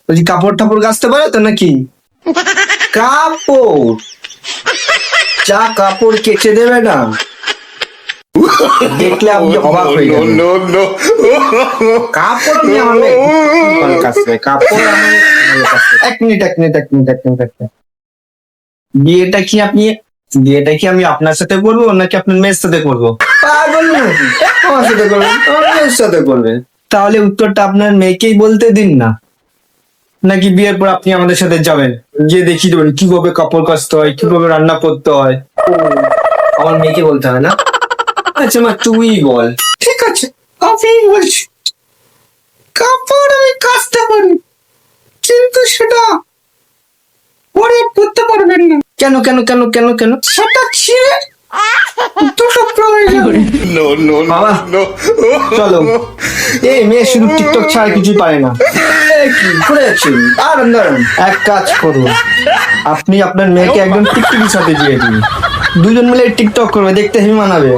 বলছি কাপড় টাপড় কাচতে পারে তো নাকি? কাপড় যা কাপড় কেচে দেবে না, দেখলে আপনি অবাক হয়ে যাবেন। কাপড় আমি অনেক ভালো কাচতে, কাপড় আমি ভালো কাচতে। এক মিনিট। বিয়েটা কি আপনি, বিয়েটা কি আমি আপনার সাথে করবো নাকি আপনার মেয়ের সাথে করবো? পাগল নাকি? আমার সাথে করবেন, আমার মেয়ের সাথে করবেন। তাহলে উত্তরটা আপনার মেয়েকেই বলতে দিন না, নাকি বিয়ের পর আপনি আমাদের সাথে যাবেন, গিয়ে দেখিয়ে দেবেন কিভাবে কাপড় কাচতে হয়, কিভাবে রান্না করতে হয়। আমার মেয়েকে বলতে হবে না? আচ্ছা মা তুই বল। ঠিক আছে আমি বলছি, কাপড় আমি কাচতে পারি, কিন্তু সেটা পরে পরতে পারবেন না। কেন কেন কেন কেন কেন? সেটা ছিঁড়ে দুটো প্রয়োজন। বাবা চলো, এই মেয়ে শুধু টিকটক ছাড়া কিছুই পারে না। কি করে যাচ্ছেন? দাঁড়ান, এক কাজ করুন, আপনি আপনার মেয়েকে একদম টিকটকের সাথে দিয়ে দিন, দুজন মিলে টিকটক করবে, দেখতে হেভি মানাবে।